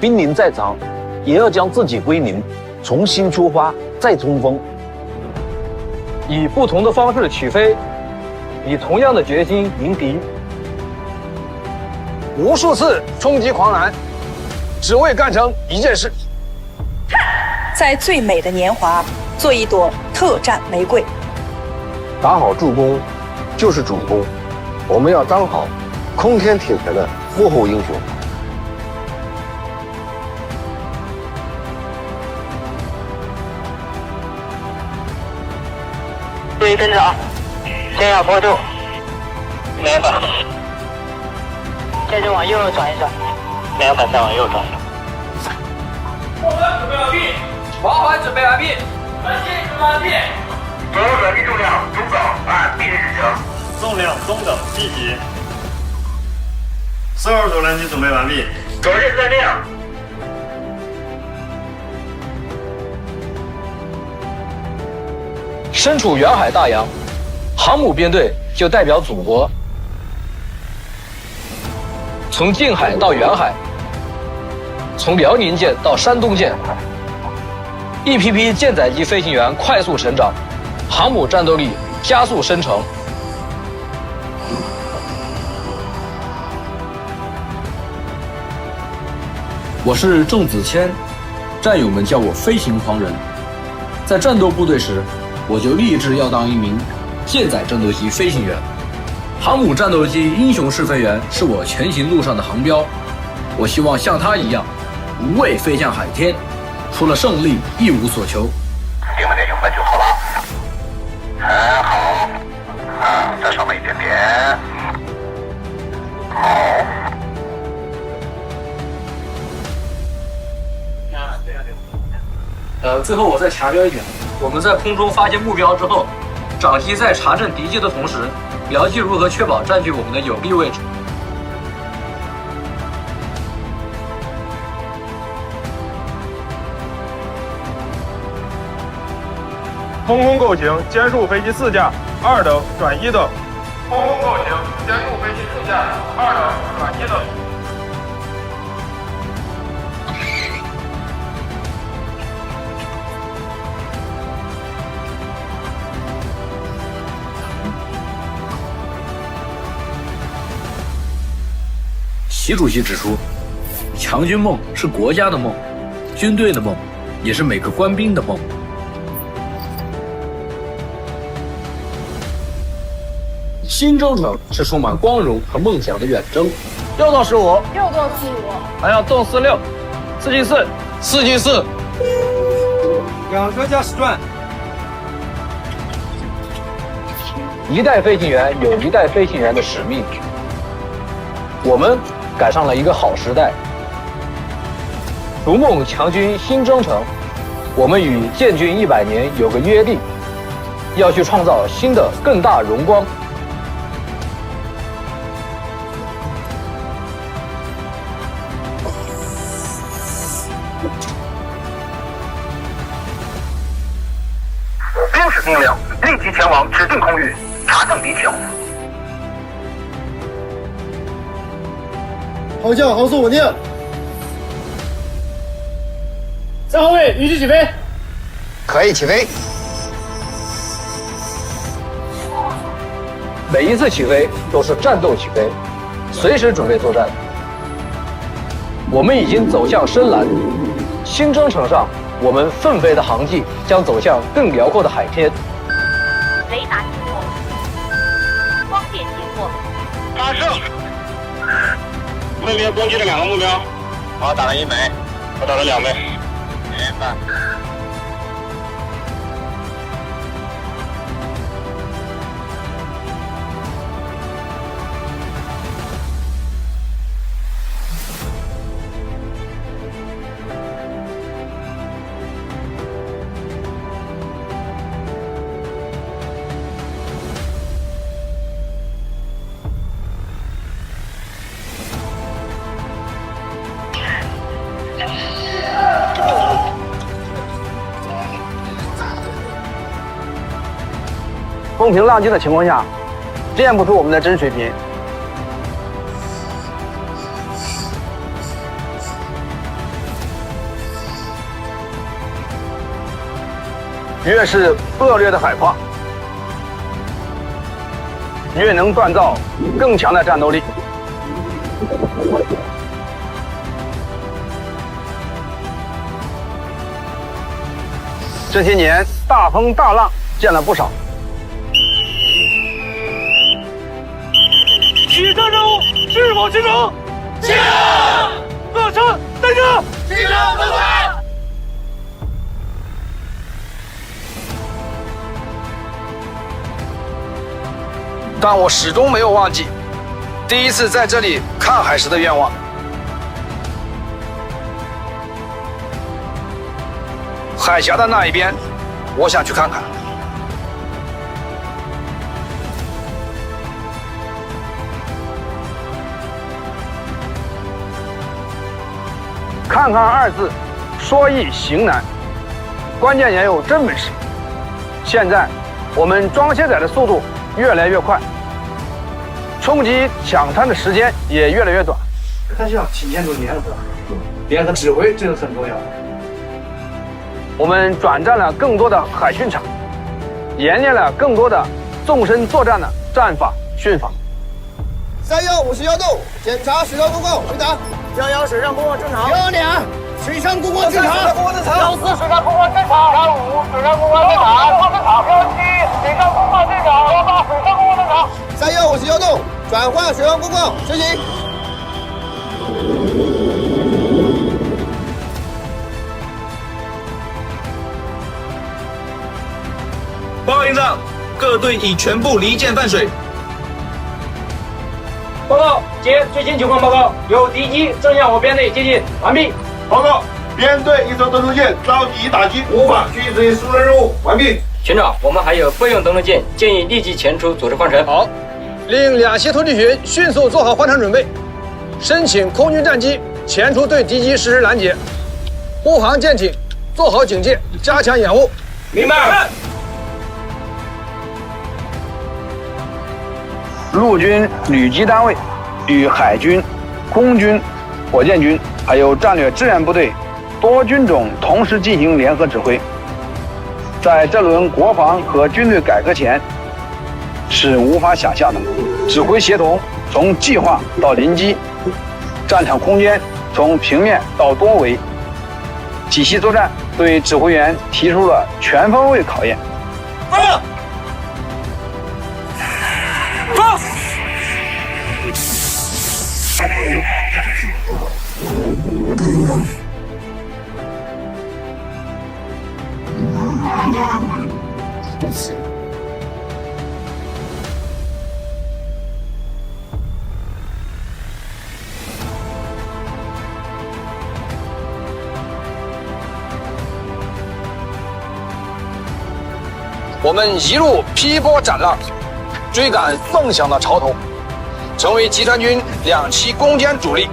濒临在场，也要将自己归零，重新出发，再冲锋。以不同的方式起飞，以同样的决心迎敌。无数次冲击狂澜，只为干成一件事。在最美的年华，做一朵特战玫瑰。打好助攻，就是主攻。我们要当好空天铁拳的幕后英雄。注意跟着啊，先要坡度，2本，接着往右转一转，2本再往右转。后端准备完毕，滑环准备完毕，转进准备完毕。所有转进重量中等，按比例执行。重量中等1级。所有左轮机准备完毕。左线暂定。身处远海大洋，航母编队就代表祖国。从近海到远海，从辽宁舰到山东舰，一批批舰载机飞行员快速成长，航母战斗力加速生成。我是郑子谦，战友们叫我飞行狂人。在战斗部队时，我就立志要当一名舰载战斗机飞行员。航母战斗机英雄式飞员是我前行路上的航标。我希望像他一样，无畏飞向海天，除了胜利一无所求。定位点用分就好了。很好，再上面一点点。好。最后我再强调一点，我们在空中发现目标之后，长机在查证敌机的同时，僚机如何确保占据我们的有利位置。空空构型，歼数飞机4架，2等转1等。空空构型，歼数飞机4架，2等转1等。习主席指出，强军梦是国家的梦，军队的梦，也是每个官兵的梦。新征程是充满光荣和梦想的远征。6到15，又到15，还要动46，4进44进4，2个加10转。一代飞行员有一代飞行员的使命，我们赶上了一个好时代。逐梦强军新征程，我们与建军100年有个约定，要去创造新的更大荣光。兵使命令，立即前往指定空域查证敌情。好降航速稳定。3号位，预计起飞。可以起飞。每一次起飞都是战斗起飞，随时准备作战。我们已经走向深蓝，新征程上，我们奋飞的航迹将走向更辽阔的海天。雷达经过，光电经过，发射。那边攻击了2个目标，我打了1枚，我打了2枚。明白。风平浪静的情况下，练不出我们的真水平。越是恶劣的海况，越能锻造更强的战斗力。这些年大风大浪见了不少，取战任务是否完成？是。各车带着，进城更快。但我始终没有忘记第一次在这里看海时的愿望。海峡的那一边，我想去看看。看看二字，说易行难，关键也有真本事。现在我们装卸载的速度越来越快，冲击抢滩的时间也越来越短。它是要体现出联合，联合指挥，这个很重要。我们转战了更多的海训场，演练了更多的纵深作战的战法训法。351度，检查水上公共，回答。111水上公共正常。122水上公共正常。114水上公共正常。135水上公共正常。117水上公共正常。118水上公共正常。351度，转换水上公共，执行。报告营长，各队已全部离舰泛水。报告，接最新情况报告，有敌机正向我编队接近，完毕。报告，编队一艘登陆舰遭敌打击，无法继续执行疏散任务，完毕。群长，我们还有备用登陆舰，建议立即前出组织换乘。好，令2栖突击群迅速做好换乘准备，申请空军战机前出对敌机实施拦截。护航舰艇做好警戒，加强掩护。明白。陆军旅机单位与海军、空军、火箭军还有战略支援部队多军种同时进行联合指挥，在这轮国防和军队改革前是无法想象的。指挥协同从计划到临机，战场空间从平面到多维，体系作战对指挥员提出了全方位考验。放！我们一路劈波斩浪，追赶梦想的潮头，成为集团军2栖攻坚主力。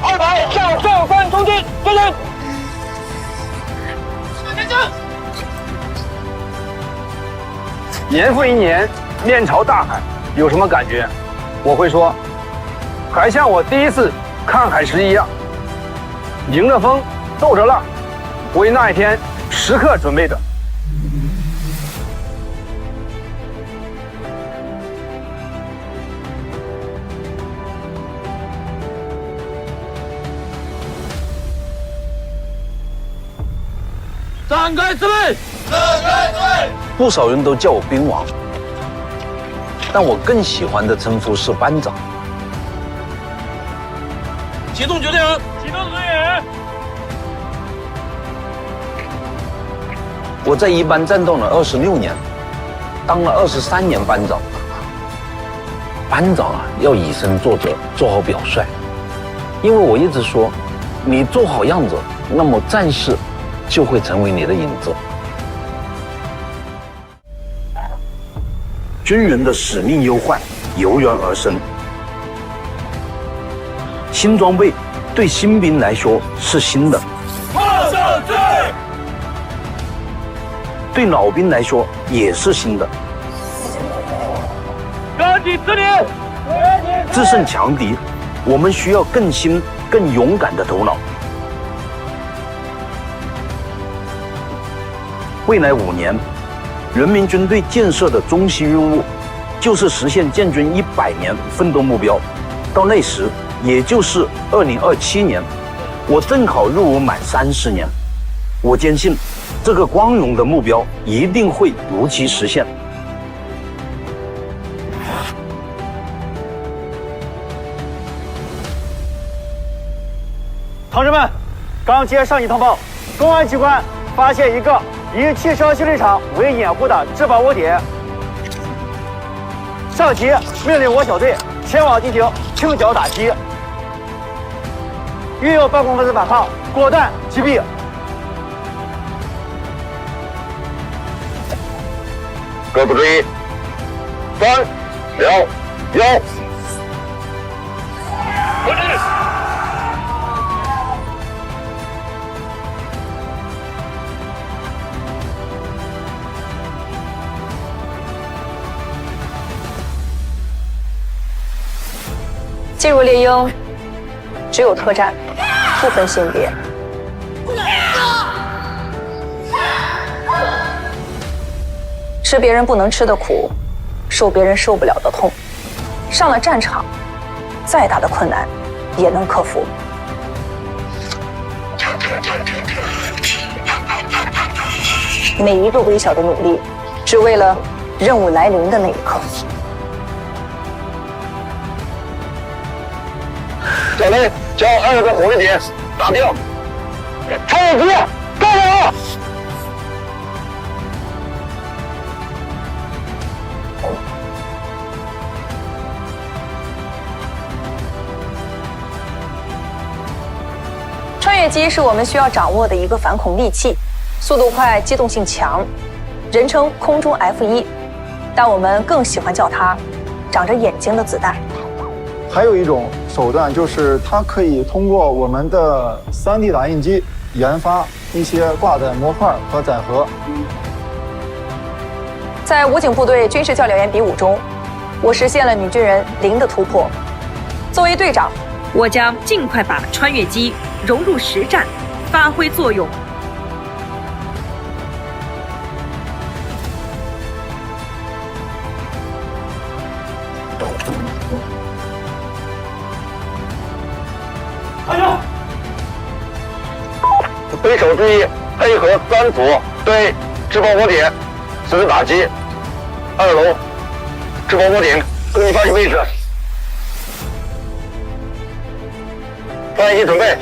200向上山冲击，接人。前进！年复一年，面朝大海，有什么感觉？我会说，还像我第一次看海时一样，迎着风，斗着浪，为那一天时刻准备着。展开准备！展开准备！不少人都叫我兵王，但我更喜欢的称呼是班长。启动决定，启动指引。我在一班战斗了26年，当了23年班长。班长啊，要以身作则，做好表率。因为我一直说，你做好样子，那么战士就会成为你的影子。军人的使命忧患油然而生。新装备对新兵来说是新的，马上追！对老兵来说也是新的。赶紧指令！制胜强敌，我们需要更新、更勇敢的头脑。未来5年，人民军队建设的中心任务，就是实现建军100年奋斗目标。到那时，也就是2027年，我正好入伍满30年。我坚信，这个光荣的目标一定会如期实现。同志们，刚接上级通报，公安机关发现一个以汽车修理厂为掩护的质保窝点，上级命令我小队前往进行清剿打击，遇有办公分子反抗，果断击毙。各部注意，3、2、1，回去。进入猎鹰，只有特战，不分性别。吃别人不能吃的苦，受别人受不了的痛。上了战场，再大的困难也能克服。每一个微小的努力，只为了任务来临的那一刻。小雷，将2个火力点打掉。穿越机，干了！穿越机是我们需要掌握的一个反恐利器，速度快，机动性强，人称空中 F1，但我们更喜欢叫它长着眼睛的子弹。还有一种手段就是它可以通过我们的3D 打印机研发一些挂载模块和载荷。在武警部队军事教练员比武中，我实现了女军人0的突破。作为队长，我将尽快把穿越机融入实战，发挥作用。对手注意，配合3组对质保窝点实施打击。2楼质保窝点各一发现位置。翻译准备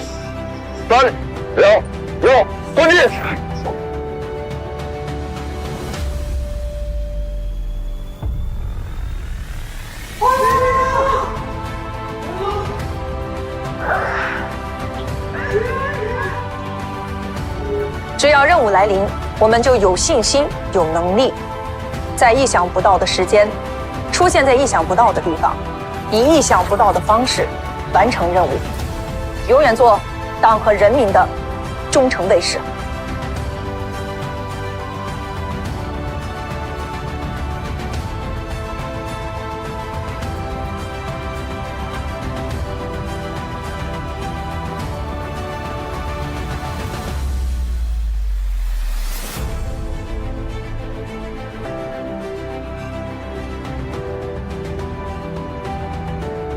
，3、2、1，攻击！只要任务来临，我们就有信心、有能力，在意想不到的时间，出现在意想不到的地方，以意想不到的方式完成任务，永远做党和人民的忠诚卫士。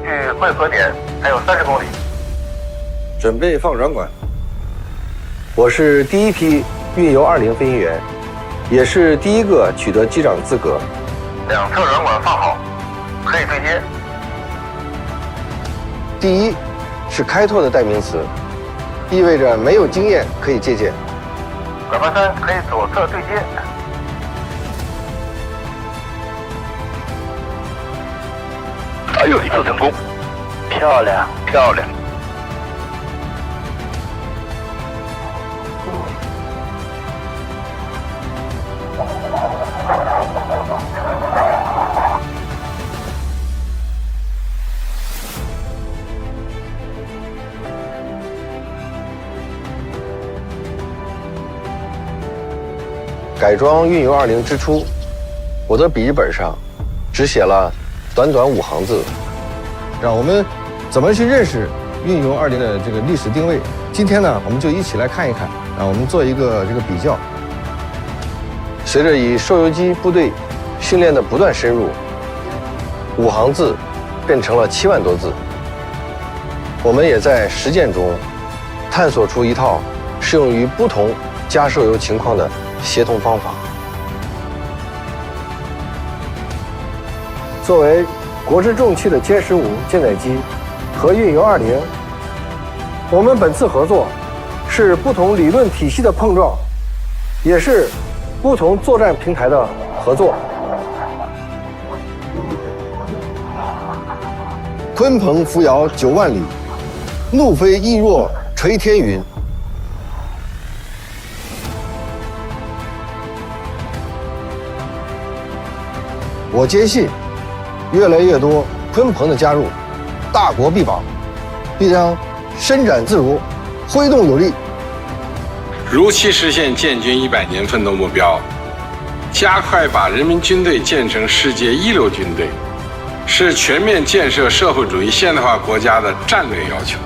距汇合点还有30公里。准备放软管。我是第一批运油20飞行员，也是第一个取得机长资格。2侧软管放好，可以对接。第一是开拓的代名词，意味着没有经验可以借鉴。拐弯3可以左侧对接。还有一次成功，漂亮漂亮。改装运油20之初，我的笔记本上只写了短短5行字。让我们怎么去认识运油20的这个历史定位？今天呢，我们就一起来看一看，我们做一个这个比较。随着以受油机部队训练的不断深入，5行字变成了7万多字。我们也在实践中探索出一套适用于不同加受油情况的协同方法。作为国之重器的歼15舰载机和运油20，我们本次合作是不同理论体系的碰撞，也是不同作战平台的合作。鲲鹏扶摇9万里，怒飞翼若垂天云。我坚信，越来越多鲲鹏的加入，大国必保，必将伸展自如，挥动有力，如期实现建军100年奋斗目标，加快把人民军队建成世界一流军队，是全面建设社会主义现代化国家的战略要求。